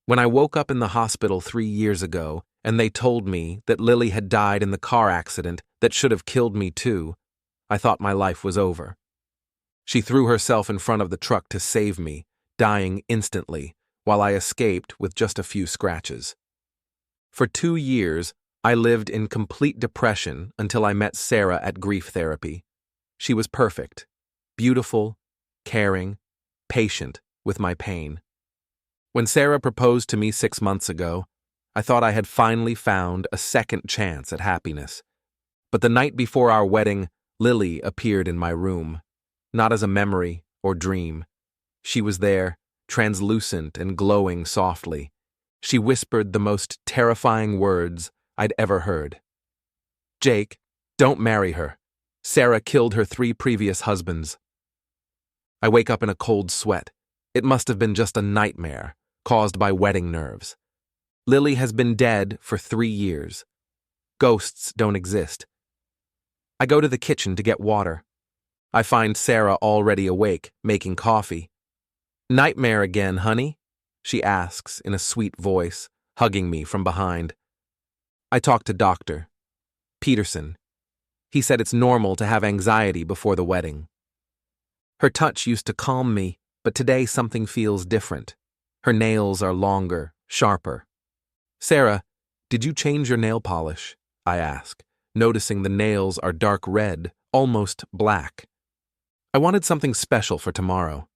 When I woke up in the hospital 3 years ago and they told me that Lily had died in the car accident that should have killed me too, I thought my life was over. She threw herself in front of the truck to save me, dying instantly, while I escaped with just a few scratches. For 2 years, I lived in complete depression until I met Sarah at grief therapy. She was perfect, beautiful, caring, patient with my pain. When Sarah proposed to me 6 months ago, I thought I had finally found a second chance at happiness. But the night before our wedding, Lily appeared in my room, not as a memory or dream. She was there, translucent and glowing softly. She whispered the most terrifying words I'd ever heard. "Jake, don't marry her. Sarah killed her 3 previous husbands." I wake up in a cold sweat. It must have been just a nightmare, caused by wedding nerves. Lily has been dead for 3 years. Ghosts don't exist. I go to the kitchen to get water. I find Sarah already awake, making coffee. "Nightmare again, honey?" she asks in a sweet voice, hugging me from behind. I talk to Dr. Peterson. He said it's normal to have anxiety before the wedding. Her touch used to calm me, but today something feels different. Her nails are longer, sharper. "Sarah, did you change your nail polish?" I ask, noticing the nails are dark red, almost black. "I wanted something special for tomorrow."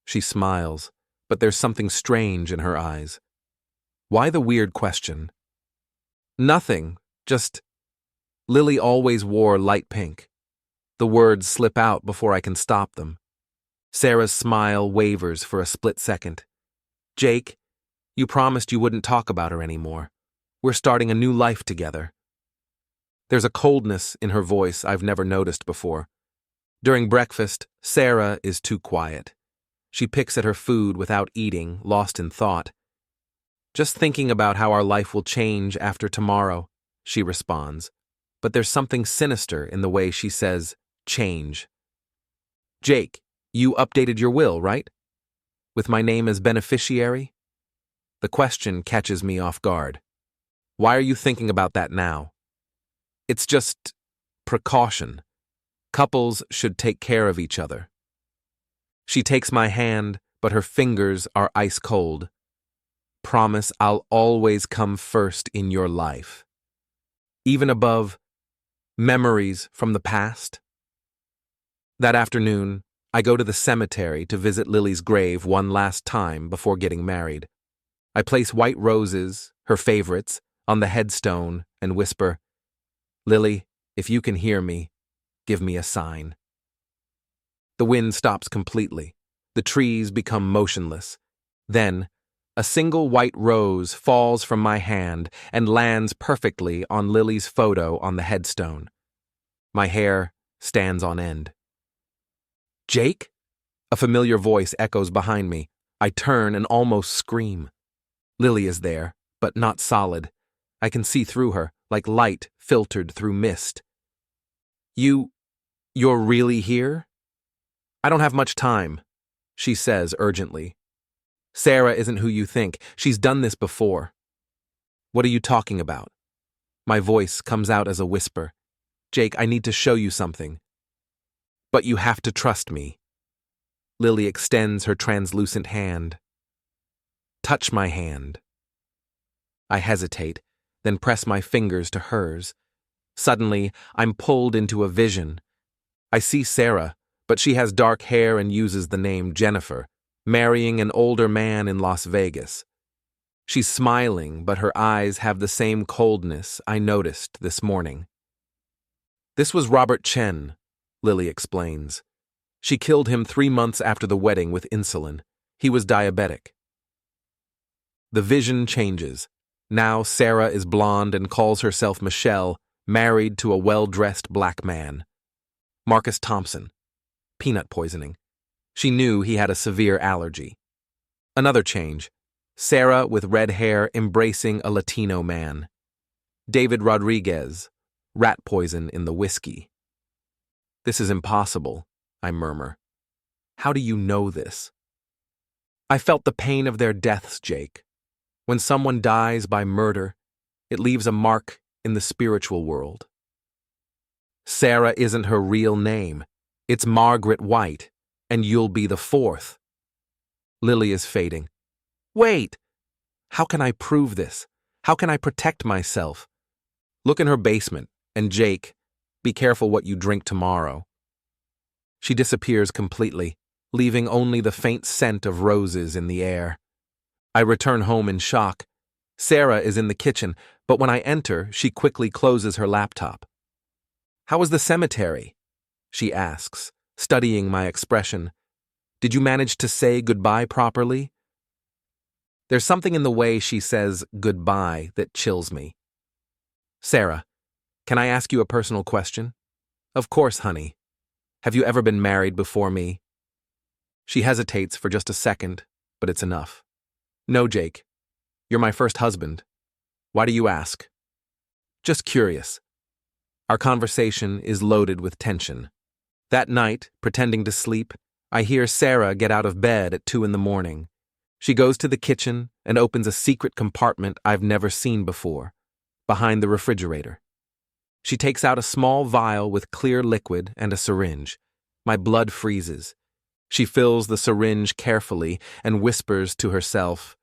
She smiles, but there's something strange in her eyes. Why the weird question? "Nothing, just..." Lily always wore light pink. The words slip out before I can stop them. Sarah's smile wavers for a split second. "Jake, you promised you wouldn't talk about her anymore. We're starting a new life together." There's a coldness in her voice I've never noticed before. During breakfast, Sarah is too quiet. She picks at her food without eating, lost in thought. "Just thinking about how our life will change after tomorrow," she responds, but there's something sinister in the way she says, "change." "Jake, you updated your will, right? With my name as beneficiary?" The question catches me off guard. "Why are you thinking about that now?" "It's just precaution. Couples should take care of each other." She takes my hand, but her fingers are ice cold. "Promise I'll always come first in your life. Even above memories from the past." That afternoon, I go to the cemetery to visit Lily's grave one last time before getting married. I place white roses, her favorites, on the headstone and whisper, "Lily, if you can hear me, give me a sign." The wind stops completely. The trees become motionless. Then, a single white rose falls from my hand and lands perfectly on Lily's photo on the headstone. My hair stands on end. "Jake?" A familiar voice echoes behind me. I turn and almost scream. Lily is there, but not solid. I can see through her, like light filtered through mist. You're really here?" "I don't have much time," she says urgently. "Sarah isn't who you think. She's done this before." "What are you talking about?" My voice comes out as a whisper. "Jake, I need to show you something." "But you have to trust me." Lily extends her translucent hand. "Touch my hand." I hesitate, then press my fingers to hers. Suddenly, I'm pulled into a vision. I see Sarah, but she has dark hair and uses the name Jennifer, marrying an older man in Las Vegas. She's smiling, but her eyes have the same coldness I noticed this morning. "This was Robert Chen," Lily explains. "She killed him 3 months after the wedding with insulin. He was diabetic." The vision changes. Now Sarah is blonde and calls herself Michelle, married to a well-dressed black man. Marcus Thompson. Peanut poisoning. She knew he had a severe allergy. Another change. Sarah with red hair embracing a Latino man. David Rodriguez. Rat poison in the whiskey. "This is impossible," I murmur. "How do you know this?" "I felt the pain of their deaths, Jake. When someone dies by murder, it leaves a mark in the spiritual world. Sarah isn't her real name. It's Margaret White, and you'll be the fourth. Lily is fading. Wait! How can I prove this? How can I protect myself? Look in her basement, and Jake, be careful what you drink tomorrow. She disappears completely, leaving only the faint scent of roses in the air. I return home in shock. Sarah is in the kitchen, but when I enter, she quickly closes her laptop. How was the cemetery? She asks, studying my expression. Did you manage to say goodbye properly? There's something in the way she says goodbye that chills me. Sarah, can I ask you a personal question? Of course, honey. Have you ever been married before me? She hesitates for just a second, but it's enough. No, Jake. You're my first husband. Why do you ask? Just curious. Our conversation is loaded with tension. That night, pretending to sleep, I hear Sarah get out of bed at 2 a.m. She goes to the kitchen and opens a secret compartment I've never seen before, behind the refrigerator. She takes out a small vial with clear liquid and a syringe. My blood freezes. She fills the syringe carefully and whispers to herself,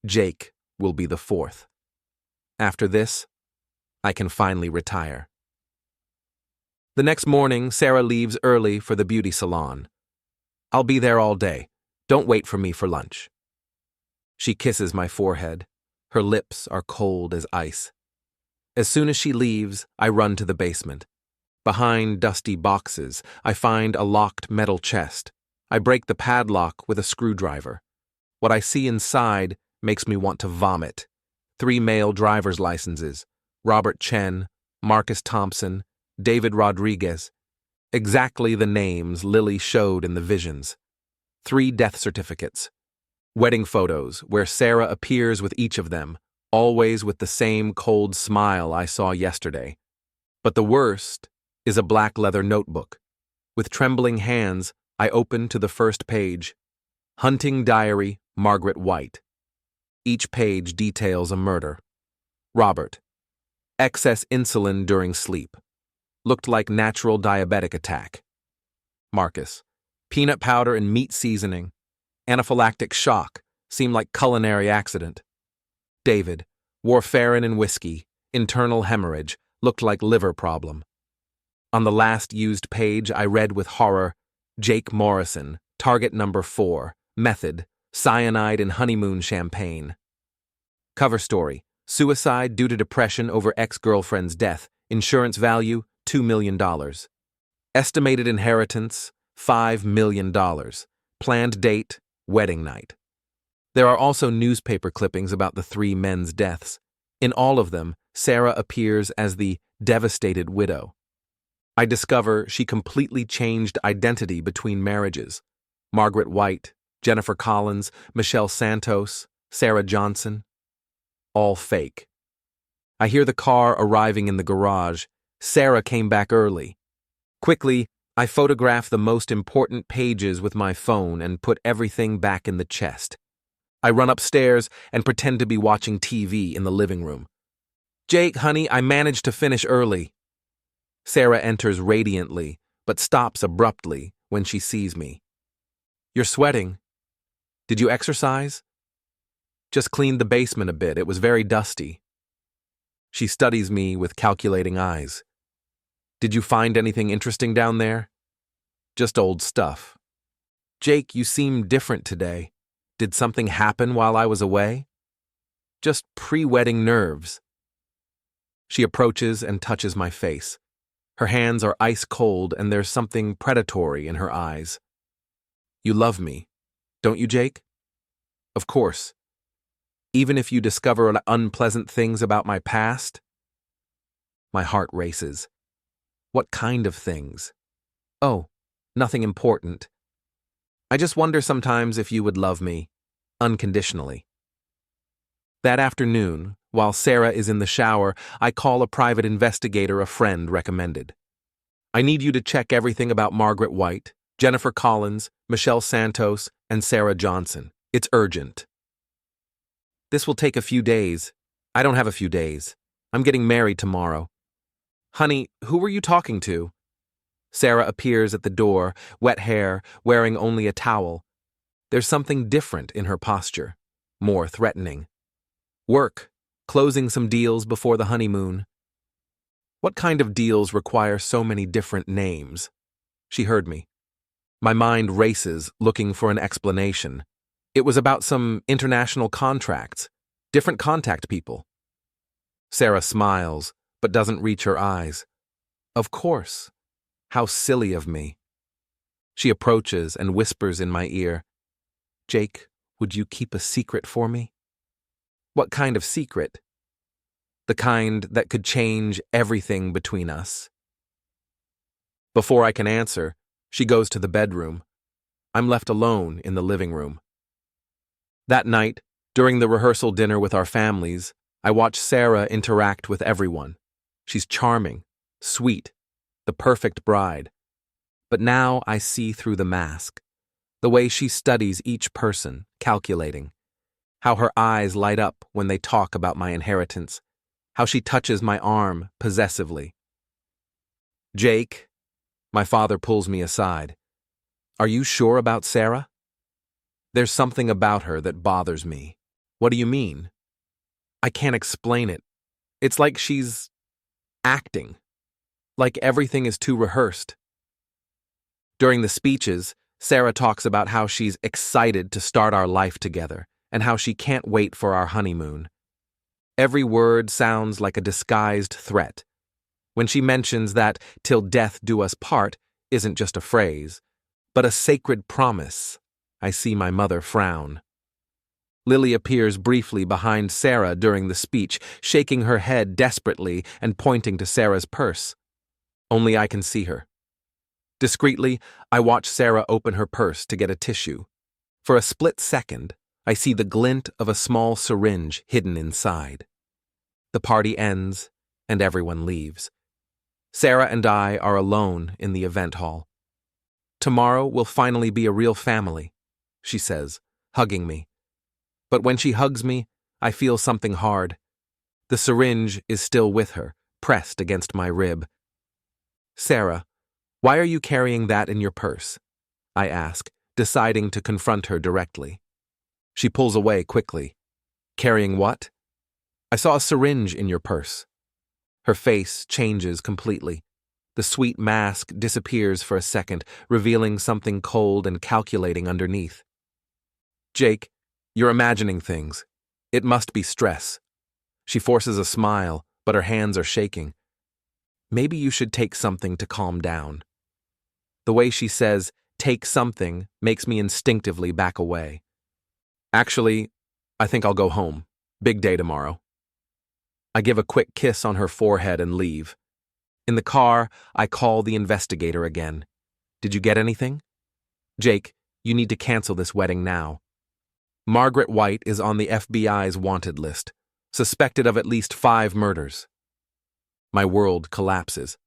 Jake will be the fourth. After this, I can finally retire. The next morning, Sarah leaves early for the beauty salon. I'll be there all day. Don't wait for me for lunch. She kisses my forehead. Her lips are cold as ice. As soon as she leaves, I run to the basement. Behind dusty boxes, I find a locked metal chest. I break the padlock with a screwdriver. What I see inside makes me want to vomit. 3 male driver's licenses: Robert Chen, Marcus Thompson, David Rodriguez. Exactly the names Lily showed in the visions. 3 death certificates. Wedding photos where Sarah appears with each of them, always with the same cold smile I saw yesterday. But the worst is a black leather notebook. With trembling hands, I open to the first page. Hunting Diary, Margaret White. Each page details a murder. Robert. Excess insulin during sleep. Looked like natural diabetic attack. Marcus. Peanut powder and meat seasoning. Anaphylactic shock. Seemed like culinary accident. David. Warfarin and whiskey. Internal hemorrhage. Looked like liver problem. On the last used page, I read with horror, Jake Morrison, target number 4, method, cyanide in honeymoon champagne. Cover story, suicide due to depression over ex-girlfriend's death, insurance value, $2 million. Estimated inheritance, $5 million. Planned date, wedding night. There are also newspaper clippings about the 3 men's deaths. In all of them, Sarah appears as the devastated widow. I discover she completely changed identity between marriages. Margaret White, Jennifer Collins, Michelle Santos, Sarah Johnson. All fake. I hear the car arriving in the garage. Sarah came back early. Quickly, I photograph the most important pages with my phone and put everything back in the chest. I run upstairs and pretend to be watching TV in the living room. Jake, honey, I managed to finish early. Sarah enters radiantly, but stops abruptly when she sees me. You're sweating. Did you exercise? Just cleaned the basement a bit. It was very dusty. She studies me with calculating eyes. Did you find anything interesting down there? Just old stuff. Jake, you seem different today. Did something happen while I was away? Just pre-wedding nerves. She approaches and touches my face. Her hands are ice cold and there's something predatory in her eyes. You love me, don't you, Jake? Of course. Even if you discover unpleasant things about my past? My heart races. What kind of things? Oh, nothing important. I just wonder sometimes if you would love me, unconditionally. That afternoon, while Sarah is in the shower, I call a private investigator a friend recommended. I need you to check everything about Margaret White, Jennifer Collins, Michelle Santos, and Sarah Johnson. It's urgent. This will take a few days. I don't have a few days. I'm getting married tomorrow. Honey, who were you talking to? Sarah appears at the door, wet hair, wearing only a towel. There's something different in her posture, more threatening. Work, closing some deals before the honeymoon. What kind of deals require so many different names? She heard me. My mind races, looking for an explanation. It was about some international contracts, different contact people. Sarah smiles, but doesn't reach her eyes. Of course. How silly of me. She approaches and whispers in my ear, Jake, would you keep a secret for me? What kind of secret? The kind that could change everything between us. Before I can answer, she goes to the bedroom. I'm left alone in the living room. That night, during the rehearsal dinner with our families, I watch Sarah interact with everyone. She's charming, sweet, the perfect bride. But now I see through the mask, the way she studies each person, calculating, how her eyes light up when they talk about my inheritance, how she touches my arm possessively. Jake, my father pulls me aside. Are you sure about Sarah? There's something about her that bothers me. What do you mean? I can't explain it. It's like she's acting. Like everything is too rehearsed. During the speeches, Sarah talks about how she's excited to start our life together and how she can't wait for our honeymoon. Every word sounds like a disguised threat. When she mentions that "till death do us part" isn't just a phrase, but a sacred promise, I see my mother frown. Lily appears briefly behind Sarah during the speech, shaking her head desperately and pointing to Sarah's purse. Only I can see her. Discreetly, I watch Sarah open her purse to get a tissue. For a split second, I see the glint of a small syringe hidden inside. The party ends, and everyone leaves. Sarah and I are alone in the event hall. Tomorrow we'll finally be a real family, she says, hugging me. But when she hugs me, I feel something hard. The syringe is still with her, pressed against my rib. Sarah, why are you carrying that in your purse? I ask, deciding to confront her directly. She pulls away quickly. Carrying what? I saw a syringe in your purse. Her face changes completely. The sweet mask disappears for a second, revealing something cold and calculating underneath. Jake, you're imagining things. It must be stress. She forces a smile, but her hands are shaking. Maybe you should take something to calm down. The way she says, take something, makes me instinctively back away. Actually, I think I'll go home. Big day tomorrow. I give a quick kiss on her forehead and leave. In the car, I call the investigator again. Did you get anything? Jake, you need to cancel this wedding now. Margaret White is on the FBI's wanted list, suspected of at least 5 murders. My world collapses.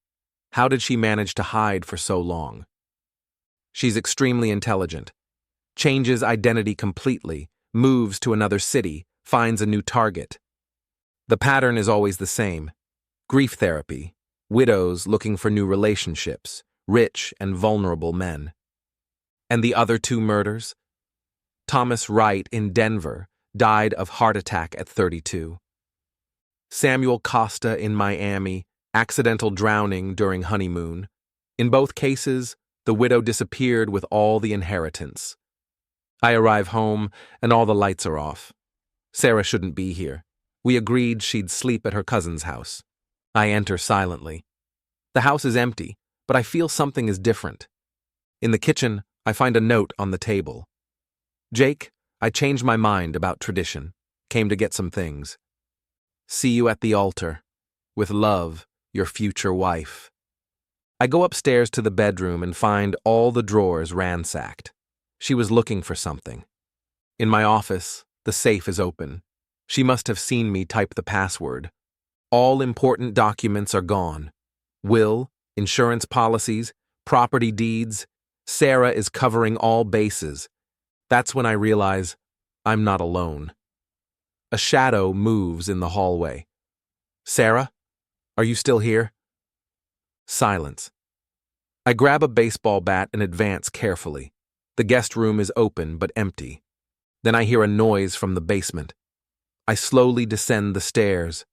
How did she manage to hide for so long? She's extremely intelligent, changes identity completely, moves to another city, finds a new target. The pattern is always the same. Grief therapy, widows looking for new relationships, rich and vulnerable men. And the other 2 murders? Thomas Wright in Denver died of heart attack at 32. Samuel Costa in Miami, accidental drowning during honeymoon. In both cases, the widow disappeared with all the inheritance. I arrive home, and all the lights are off. Sarah shouldn't be here. We agreed she'd sleep at her cousin's house. I enter silently. The house is empty, but I feel something is different. In the kitchen, I find a note on the table. Jake, I changed my mind about tradition. Came to get some things. See you at the altar. With love, your future wife. I go upstairs to the bedroom and find all the drawers ransacked. She was looking for something. In my office, the safe is open. She must have seen me type the password. All important documents are gone. Will, insurance policies, property deeds. Sarah is covering all bases. That's when I realize I'm not alone. A shadow moves in the hallway. Sarah, are you still here? Silence. I grab a baseball bat and advance carefully. The guest room is open but empty. Then I hear a noise from the basement. I slowly descend the stairs.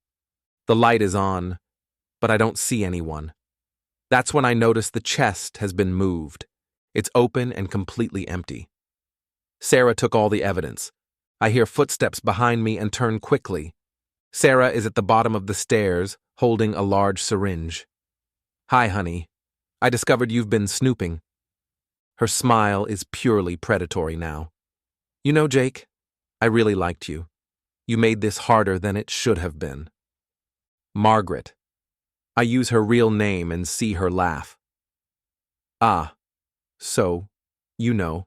The light is on, but I don't see anyone. That's when I notice the chest has been moved. It's open and completely empty. Sarah took all the evidence. I hear footsteps behind me and turn quickly. Sarah is at the bottom of the stairs, holding a large syringe. Hi, honey. I discovered you've been snooping. Her smile is purely predatory now. You know, Jake, I really liked you. You made this harder than it should have been. Margaret. I use her real name and see her laugh. Ah, so, you know.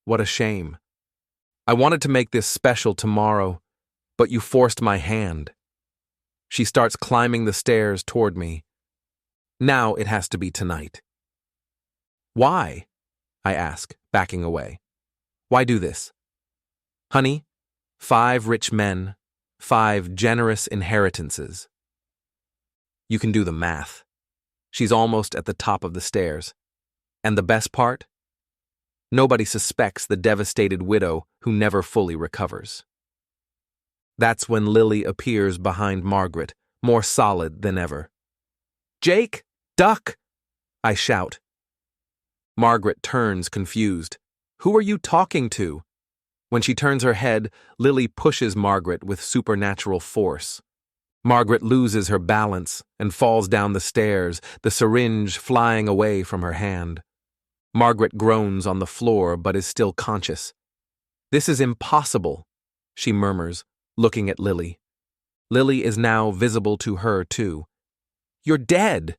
What a shame. I wanted to make this special tomorrow, but you forced my hand. She starts climbing the stairs toward me. Now it has to be tonight. Why? I ask, backing away. Why do this? Honey, 5 rich men, 5 generous inheritances. You can do the math. She's almost at the top of the stairs. And the best part? Nobody suspects the devastated widow who never fully recovers. That's when Lily appears behind Margaret, more solid than ever. Jake, duck! I shout. Margaret turns confused. Who are you talking to? When she turns her head, Lily pushes Margaret with supernatural force. Margaret loses her balance and falls down the stairs, the syringe flying away from her hand. Margaret groans on the floor but is still conscious. This is impossible, she murmurs, looking at Lily. Lily is now visible to her, too. You're dead!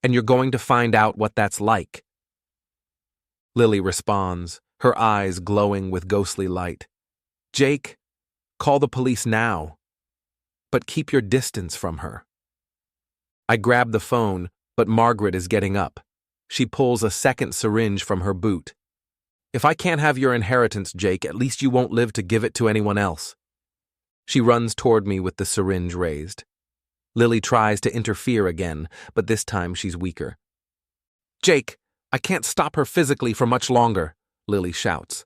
And you're going to find out what that's like. Lily responds, her eyes glowing with ghostly light. Jake, call the police now. But keep your distance from her. I grab the phone, but Margaret is getting up. She pulls a second syringe from her boot. If I can't have your inheritance, Jake, at least you won't live to give it to anyone else. She runs toward me with the syringe raised. Lily tries to interfere again, but this time she's weaker. Jake, I can't stop her physically for much longer, Lily shouts.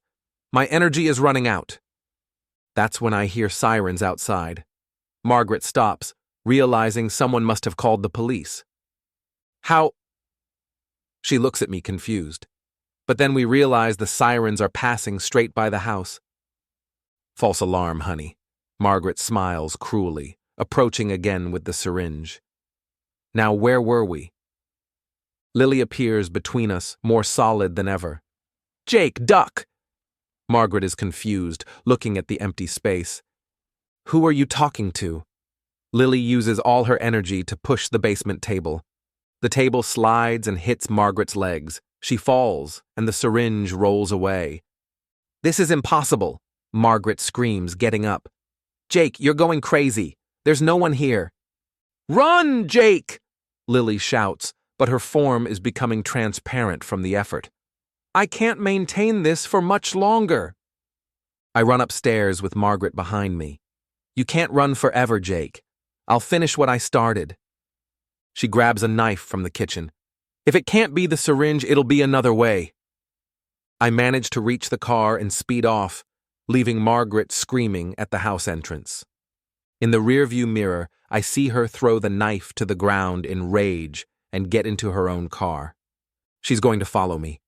My energy is running out. That's when I hear sirens outside. Margaret stops, realizing someone must have called the police. How? She looks at me confused. But then we realize the sirens are passing straight by the house. False alarm, honey. Margaret smiles cruelly, approaching again with the syringe. Now where were we? Lily appears between us, more solid than ever. Jake, duck! Margaret is confused, looking at the empty space. Who are you talking to? Lily uses all her energy to push the basement table. The table slides and hits Margaret's legs. She falls, and the syringe rolls away. This is impossible, Margaret screams, getting up. Jake, you're going crazy. There's no one here. Run, Jake! Lily shouts, but her form is becoming transparent from the effort. I can't maintain this for much longer. I run upstairs with Margaret behind me. You can't run forever, Jake. I'll finish what I started. She grabs a knife from the kitchen. If it can't be the syringe, it'll be another way. I manage to reach the car and speed off, leaving Margaret screaming at the house entrance. In the rearview mirror, I see her throw the knife to the ground in rage and get into her own car. She's going to follow me.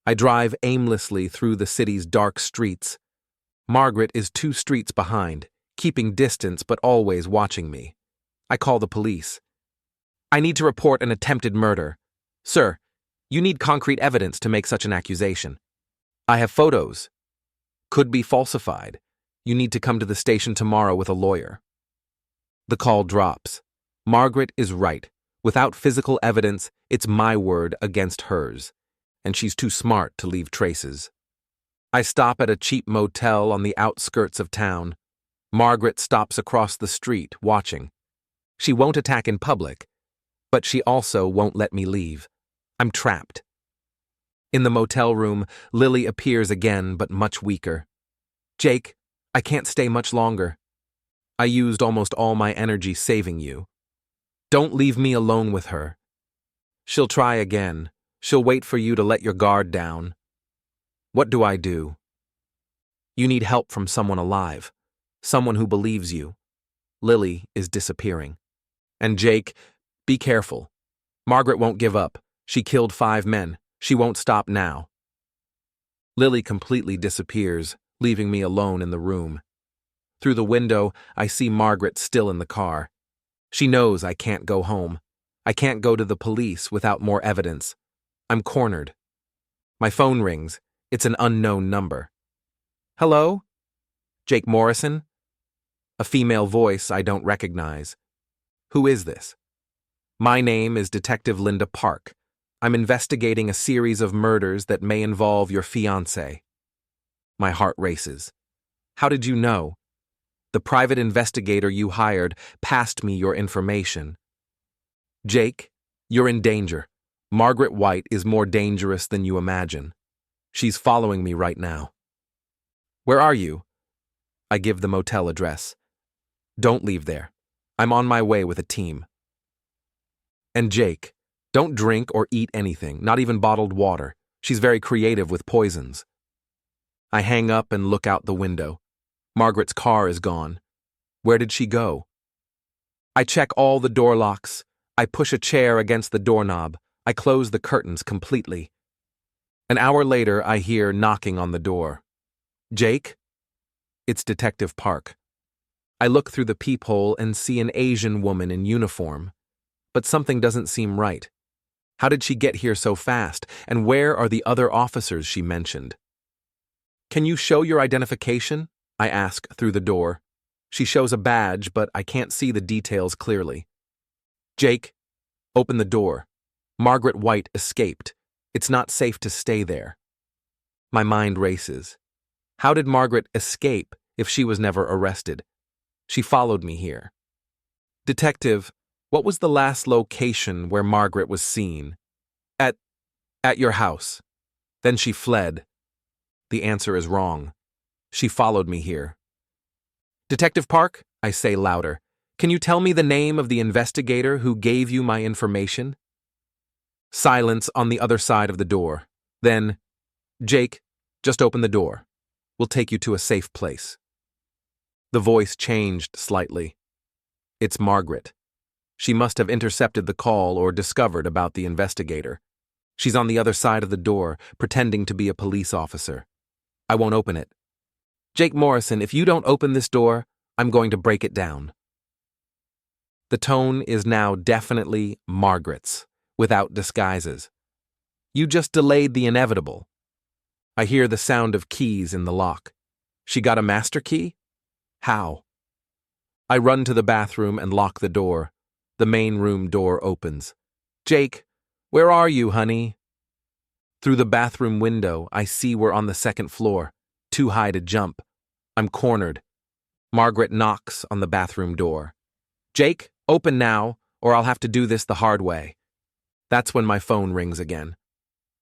I drive aimlessly through the city's dark streets. Margaret is 2 streets behind, keeping distance but always watching me. I call the police. I need to report an attempted murder. Sir, you need concrete evidence to make such an accusation. I have photos. Could be falsified. You need to come to the station tomorrow with a lawyer. The call drops. Margaret is right. Without physical evidence, it's my word against hers, and she's too smart to leave traces. I stop at a cheap motel on the outskirts of town. Margaret stops across the street, watching. She won't attack in public, but she also won't let me leave. I'm trapped. In the motel room, Lily appears again, but much weaker. Jake, I can't stay much longer. I used almost all my energy saving you. Don't leave me alone with her. She'll try again. She'll wait for you to let your guard down. What do I do? You need help from someone alive. Someone who believes you. Lily is disappearing. And Jake, be careful. Margaret won't give up. She killed 5 men. She won't stop now. Lily completely disappears, leaving me alone in the room. Through the window, I see Margaret still in the car. She knows I can't go home. I can't go to the police without more evidence. I'm cornered. My phone rings. It's an unknown number. Hello? Jake Morrison? A female voice I don't recognize. Who is this? My name is Detective Linda Park. I'm investigating a series of murders that may involve your fiancée. My heart races. How did you know? The private investigator you hired passed me your information. Jake, you're in danger. Margaret White is more dangerous than you imagine. She's following me right now. Where are you? I give the motel address. Don't leave there. I'm on my way with a team. And Jake, don't drink or eat anything, not even bottled water. She's very creative with poisons. I hang up and look out the window. Margaret's car is gone. Where did she go? I check all the door locks. I push a chair against the doorknob. I close the curtains completely. An hour later, I hear knocking on the door. Jake? It's Detective Park. I look through the peephole and see an Asian woman in uniform. But something doesn't seem right. How did she get here so fast, and where are the other officers she mentioned? Can you show your identification? I ask through the door. She shows a badge, but I can't see the details clearly. Jake, open the door. Margaret White escaped. It's not safe to stay there. My mind races. How did Margaret escape if she was never arrested? She followed me here. Detective, what was the last location where Margaret was seen? At your house. Then she fled. The answer is wrong. She followed me here. Detective Park, I say louder, can you tell me the name of the investigator who gave you my information? Silence on the other side of the door. Then, Jake, just open the door. We'll take you to a safe place. The voice changed slightly. It's Margaret. She must have intercepted the call or discovered about the investigator. She's on the other side of the door, pretending to be a police officer. I won't open it. Jake Morrison, if you don't open this door, I'm going to break it down. The tone is now definitely Margaret's, without disguises. You just delayed the inevitable. I hear the sound of keys in the lock. She got a master key? How? I run to the bathroom and lock the door. The main room door opens. Jake, where are you, honey? Through the bathroom window, I see we're on the 2nd floor, too high to jump. I'm cornered. Margaret knocks on the bathroom door. Jake, open now, or I'll have to do this the hard way. That's when my phone rings again.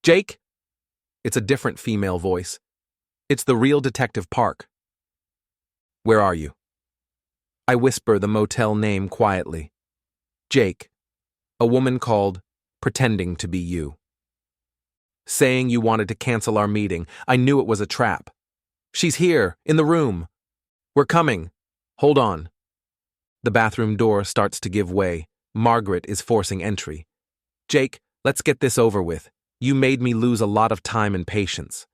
Jake? It's a different female voice. It's the real Detective Park. Where are you? I whisper the motel name quietly. Jake. A woman called Pretending to Be You. Saying you wanted to cancel our meeting. I knew it was a trap. She's here, in the room. We're coming. Hold on. The bathroom door starts to give way. Margaret is forcing entry. Jake, let's get this over with. You made me lose a lot of time and patience.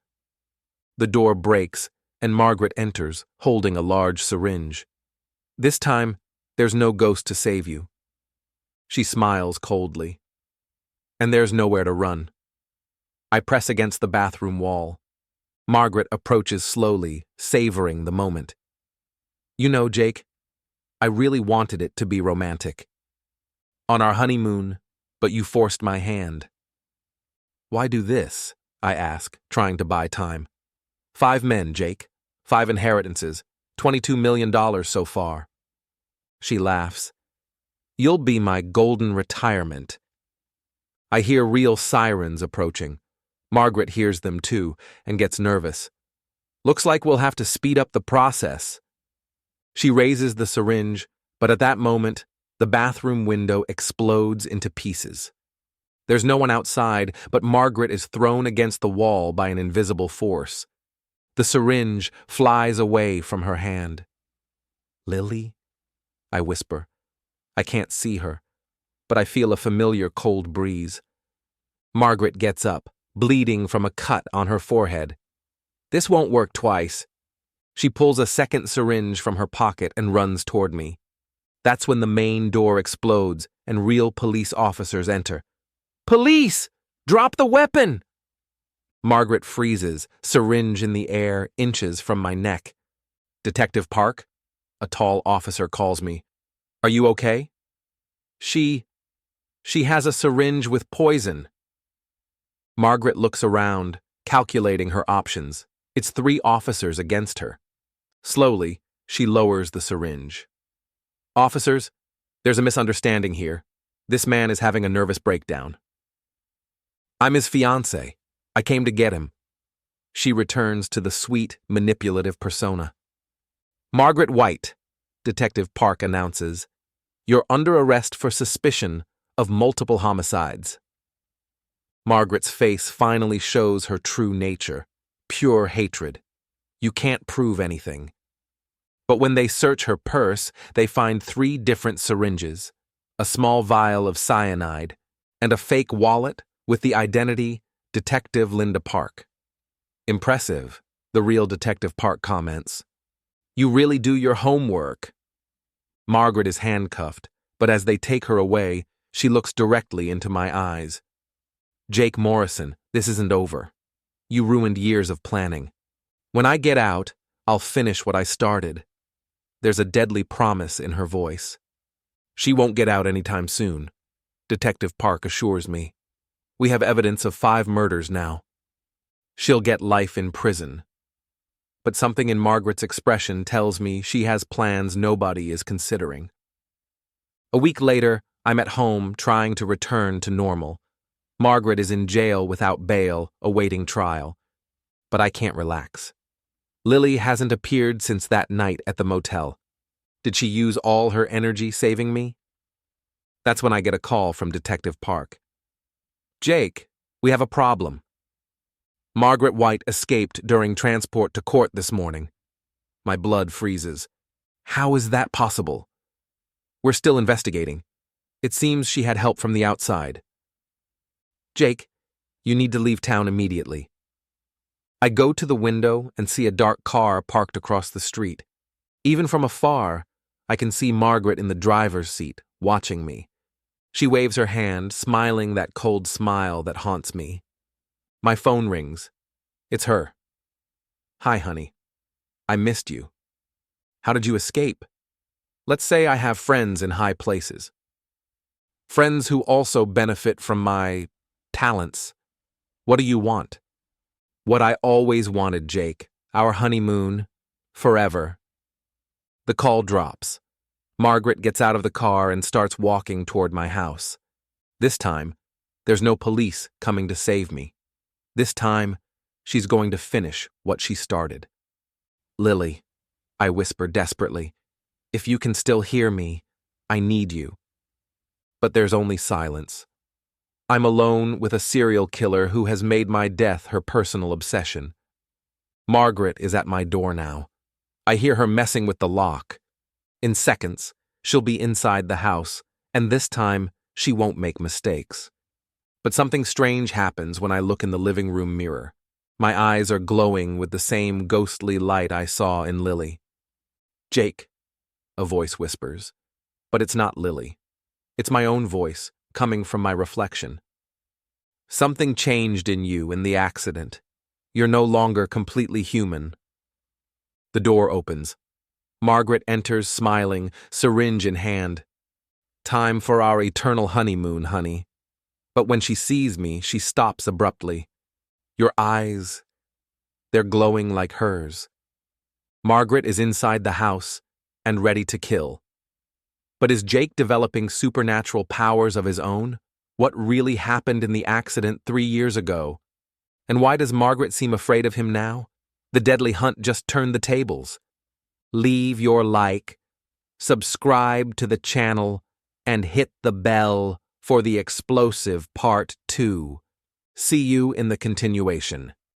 The door breaks, and Margaret enters, holding a large syringe. This time, there's no ghost to save you. She smiles coldly. And there's nowhere to run. I press against the bathroom wall. Margaret approaches slowly, savoring the moment. You know, Jake, I really wanted it to be romantic. On our honeymoon, but you forced my hand. Why do this? I ask, trying to buy time. 5 men, Jake. 5 inheritances. $22 million so far. She laughs. You'll be my golden retirement. I hear real sirens approaching. Margaret hears them too and gets nervous. Looks like we'll have to speed up the process. She raises the syringe, but at that moment, the bathroom window explodes into pieces. There's no one outside, but Margaret is thrown against the wall by an invisible force. The syringe flies away from her hand. Lily? I whisper. I can't see her, but I feel a familiar cold breeze. Margaret gets up, bleeding from a cut on her forehead. This won't work twice. She pulls a second syringe from her pocket and runs toward me. That's when the main door explodes and real police officers enter. Police! Drop the weapon! Margaret freezes, syringe in the air, inches from my neck. Detective Park? A tall officer calls me. Are you okay? She has a syringe with poison. Margaret looks around, calculating her options. It's 3 officers against her. Slowly, she lowers the syringe. Officers, there's a misunderstanding here. This man is having a nervous breakdown. I'm his fiancée. I came to get him. She returns to the sweet, manipulative persona. Margaret White, Detective Park announces, you're under arrest for suspicion of multiple homicides. Margaret's face finally shows her true nature, pure hatred. You can't prove anything. But when they search her purse, they find 3 different syringes, a small vial of cyanide, and a fake wallet with the identity Detective Linda Park. Impressive, the real Detective Park comments. You really do your homework. Margaret is handcuffed, but as they take her away, she looks directly into my eyes. Jake Morrison, this isn't over. You ruined years of planning. When I get out, I'll finish what I started. There's a deadly promise in her voice. She won't get out anytime soon, Detective Park assures me. We have evidence of 5 murders now. She'll get life in prison. But something in Margaret's expression tells me she has plans nobody is considering. A week later, I'm at home trying to return to normal. Margaret is in jail without bail, awaiting trial. But I can't relax. Lily hasn't appeared since that night at the motel. Did she use all her energy saving me? That's when I get a call from Detective Park. Jake, we have a problem. Margaret White escaped during transport to court this morning. My blood freezes. How is that possible? We're still investigating. It seems she had help from the outside. Jake, you need to leave town immediately. I go to the window and see a dark car parked across the street. Even from afar, I can see Margaret in the driver's seat, watching me. She waves her hand, smiling that cold smile that haunts me. My phone rings. It's her. Hi, honey. I missed you. How did you escape? Let's say I have friends in high places. Friends who also benefit from my talents. What do you want? What I always wanted, Jake. Our honeymoon. Forever. The call drops. Margaret gets out of the car and starts walking toward my house. This time, there's no police coming to save me. This time, she's going to finish what she started. Lily, I whisper desperately, if you can still hear me, I need you. But there's only silence. I'm alone with a serial killer who has made my death her personal obsession. Margaret is at my door now. I hear her messing with the lock. In seconds, she'll be inside the house, and this time, she won't make mistakes. But something strange happens when I look in the living room mirror. My eyes are glowing with the same ghostly light I saw in Lily. Jake, a voice whispers. But it's not Lily. It's my own voice, coming from my reflection. Something changed in you in the accident. You're no longer completely human. The door opens. Margaret enters smiling, syringe in hand. Time for our eternal honeymoon, honey. But when she sees me, she stops abruptly. Your eyes, they're glowing like hers. Margaret is inside the house and ready to kill. But is Jake developing supernatural powers of his own? What really happened in the accident 3 years ago? And why does Margaret seem afraid of him now? The deadly hunt just turned the tables. Leave your like, subscribe to the channel, and hit the bell for the explosive part 2. See you in the continuation.